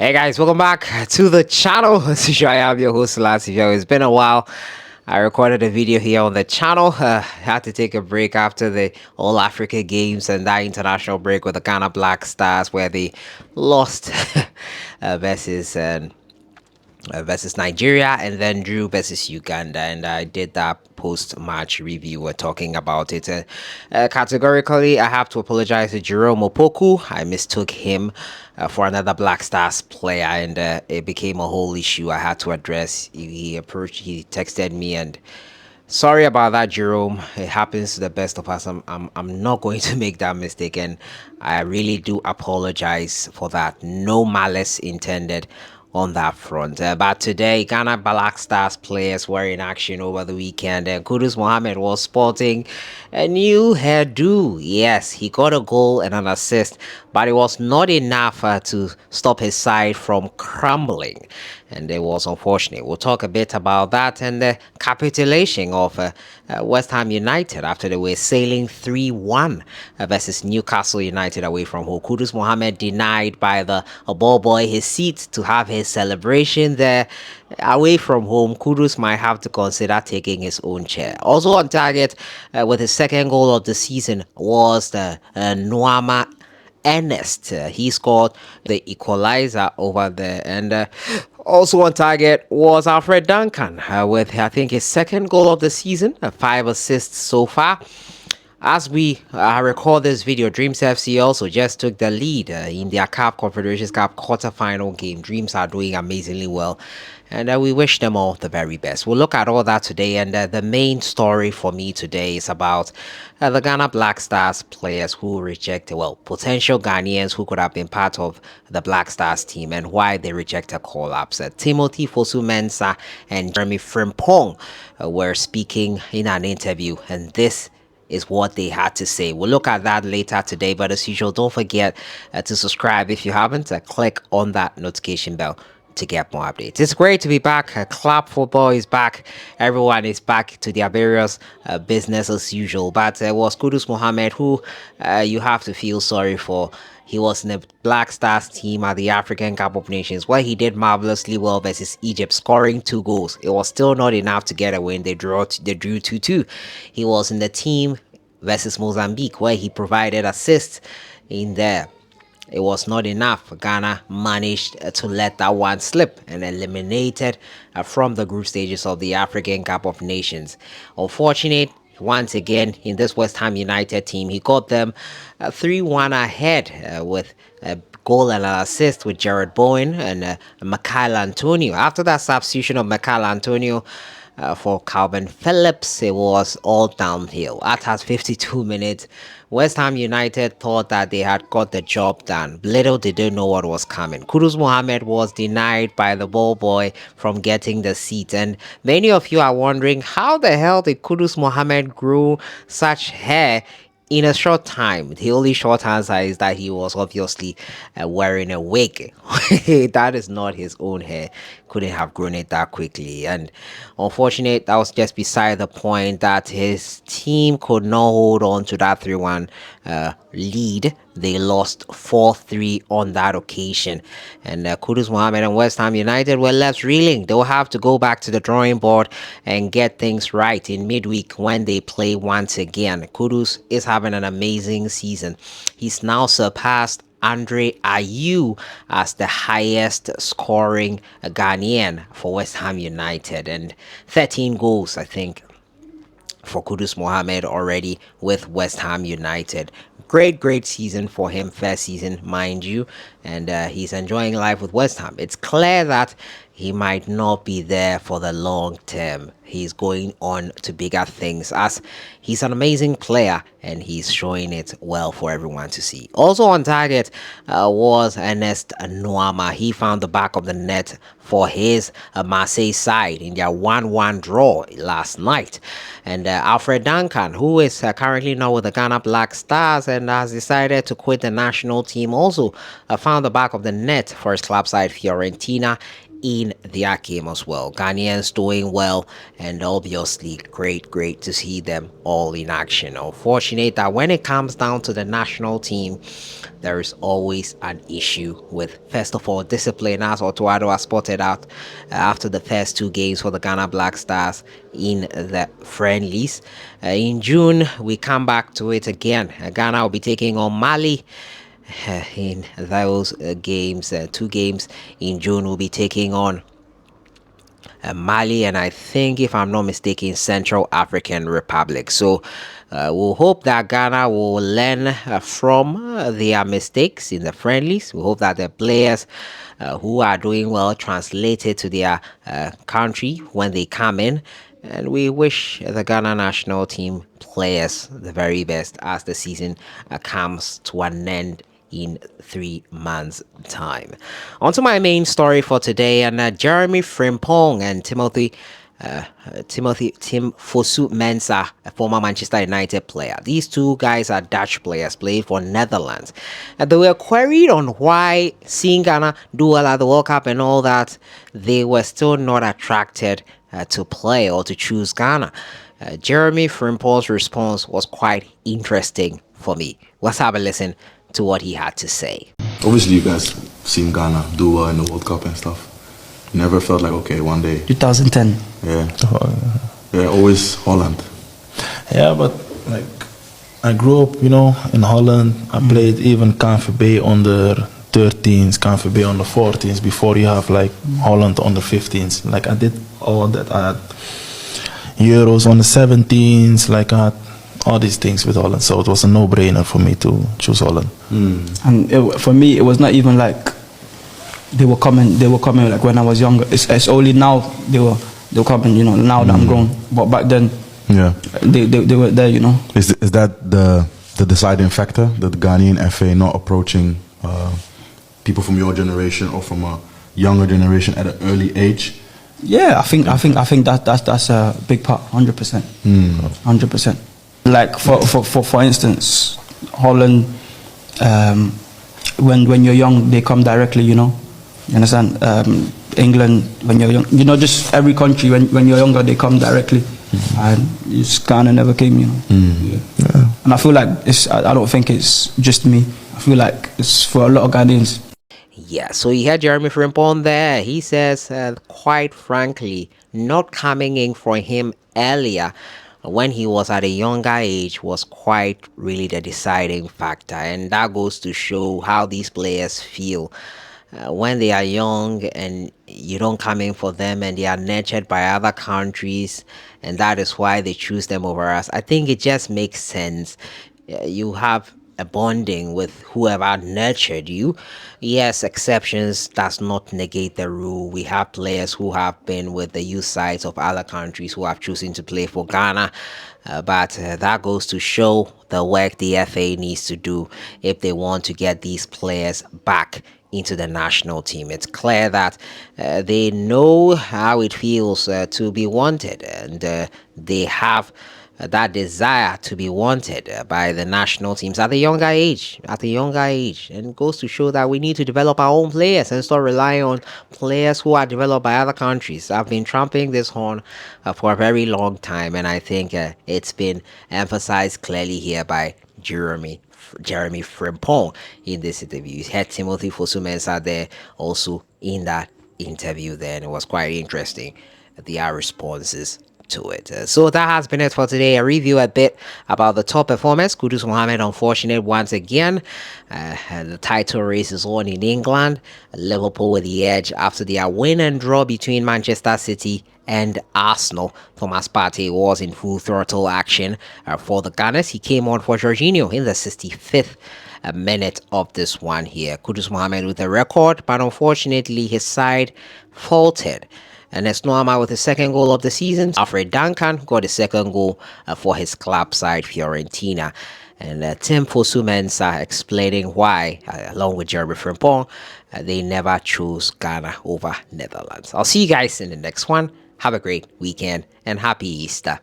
Hey guys, welcome back to the channel. As usual, I am your host, Latifio. It's been a while. I recorded a video here on the channel. Had to take a break after the All Africa Games and that international break with the Ghana Black Stars, where they lost versus Nigeria and then drew versus Uganda. And I did that post-match review. We're talking about it. Categorically, I have to apologize to Jerome Opoku. I mistook him for another Black Stars player, and it became a whole issue I had to address. He texted me and sorry about that, Jerome. It happens to the best of us. I'm not going to make that mistake, and I really do apologize for that. No malice intended on that front. But today, Ghana Black Stars players were in action over the weekend, and Kudus Mohammed was sporting a new hairdo. Yes, he got a goal and an assist, but it was not enough to stop his side from crumbling, and it was unfortunate. We'll talk a bit about that and the capitulation of West Ham United after they were sailing 3-1 versus Newcastle United away from home. Kudus Mohammed denied by the ball boy his seat to have his celebration there away from home. Kudus might have to consider taking his own chair. Also on target with his second goal of the season was the Nuama Ernest. He scored the equalizer over there, and also on target was Alfred Duncan with I think his second goal of the season, 5 assists so far. As we record this video, Dreams FC also just took the lead in their CAF Confederations Cup quarter-final game. Dreams are doing amazingly well, and we wish them all the very best. We'll look at all that today, and the main story for me today is about the Ghana Black Stars players who rejected, well, potential Ghanaians who could have been part of the Black Stars team and why they rejected call-ups. Timothy FOSU MENSAH and Jeremie Frimpong were speaking in an interview, and this is what they had to say. We'll look at that later today, but as usual, don't forget to subscribe if you haven't. Click on that notification bell to get more updates. It's great to be back. Club football is back. Everyone is back to their various business as usual. But it was Kudus Mohammed who you have to feel sorry for. He was in the Black Stars team at the African Cup of Nations, where he did marvelously well versus Egypt, scoring 2 goals. It was still not enough to get a win. They drew 2-2. He was in the team versus Mozambique, where he provided assists in there. It was not enough. Ghana managed to let that one slip and eliminated from the group stages of the African Cup of Nations. Unfortunate. Once again, in this West Ham United team, he got them 3-1 ahead with a goal and an assist with Jared Bowen and Michael Antonio. After that substitution of Michael Antonio for Calvin Phillips, it was all downhill. At 52 minutes, West Ham United thought that they had got the job done. Little did they know what was coming. Kudus Mohammed was denied by the ball boy from getting the seat, and many of you are wondering how the hell did Kudus Mohammed grow such hair in a short time. The only short answer is that he was obviously wearing a wig. That is not his own hair. Couldn't have grown it that quickly. And unfortunate, that was just beside the point, that his team could not hold on to that 3-1 lead. They lost 4-3 on that occasion. And Kudus Mohammed and West Ham United were left reeling. They'll have to go back to the drawing board and get things right in midweek when they play once again. Kudus is having an amazing season. He's now surpassed Andre Ayew as the highest scoring Ghanaian for West Ham United, and 13 goals, I think, for Kudus Mohammed already with West Ham United. Great season for him, first season, mind you, and he's enjoying life with West Ham. It's clear that he might not be there for the long term. He's going on to bigger things, as he's an amazing player and he's showing it well for everyone to see. Also on target was Ernest Nuama. He found the back of the net for his Marseille side in their 1-1 draw last night. And Alfred Duncan, who is currently now with the Ghana Black Stars and has decided to quit the national team, also found the back of the net for his club side Fiorentina in their game as well. Ghanaians doing well, and obviously great to see them all in action. Unfortunate that when it comes down to the national team, there is always an issue with, first of all, discipline, as Otuado has spotted out after the first two games for the Ghana Black Stars in the friendlies. In June, we come back to it again. Ghana will be taking on Mali. In those games, two games in June, will be taking on Mali, and I think, if I'm not mistaken, Central African Republic. So we'll hope that Ghana will learn from their mistakes in the friendlies. We hope that the players who are doing well translate it to their country when they come in. And we wish the Ghana national team players the very best as the season comes to an end in 3 months' time. On to my main story for today, and Jeremie Frimpong and Tim FOSU MENSAH, a former Manchester United player. These two guys are Dutch players, played for Netherlands. And they were queried on why, seeing Ghana do well at the World Cup and all that, they were still not attracted to play or to choose Ghana. Jeremie Frimpong's response was quite interesting for me. Let's have a listen to what he had to say. Obviously, you guys seen Ghana do well in the World Cup and stuff. You never felt like, okay, one day. 2010. Yeah. Yeah, always Holland. Yeah, but like I grew up, in Holland. I played even KNVB under 13s, KNVB under 14s before you have like Holland under 15s. Like I did all that. I had Euros on the 17s. Like I had all these things with Holland, so it was a no-brainer for me to choose Holland. And for me, it was not even like they were coming like when I was younger. It's only now they were coming, now that I'm grown. But back then, yeah, they were there, Is that the deciding factor, that the Ghanaian FA not approaching people from your generation or from a younger generation at an early age? Yeah, I think that's a big part, 100%, 100%. Like for instance, Holland, when you're young, they come directly, You understand? England, when you're young, just every country when you're younger, they come directly, and just Ghana never came, Yeah. And I feel like I don't think it's just me. I feel like it's for a lot of Ghanaians. Yeah, so you heard Jeremie Frimpong there. He says, quite frankly, not coming in for him earlier when he was at a younger age was quite really the deciding factor. And that goes to show how these players feel when they are young and you don't come in for them, and they are nurtured by other countries, and that is why they choose them over us. I think it just makes sense. You have a bonding with whoever nurtured you. Yes, exceptions does not negate the rule. We have players who have been with the youth sides of other countries who have chosen to play for Ghana, but that goes to show the work the FA needs to do if they want to get these players back into the national team. It's clear that they know how it feels to be wanted, and they have that desire to be wanted by the national teams at a younger age, and it goes to show that we need to develop our own players and start relying on players who are developed by other countries. I've been trumping this horn for a very long time, and I think it's been emphasized clearly here by Jeremie Frimpong in this interview. You had Timothy FOSU MENSAH there also in that interview there, and it was quite interesting, their responses to it. So that has been it for today. A review a bit about the top performers. Kudus Mohammed, unfortunate once again. The title race is on in England. Liverpool with the edge after their win and draw between Manchester City and Arsenal. Thomas Partey was in full throttle action for the Gunners. He came on for Jorginho in the 65th minute of this one here. Kudus Mohammed with a record, but unfortunately his side faltered. And it's Noama with the second goal of the season. Alfred Duncan got the second goal for his club side, Fiorentina. And Tim FOSU MENSAH explaining why, along with Jeremie Frimpong, they never chose Ghana over Netherlands. I'll see you guys in the next one. Have a great weekend and happy Easter.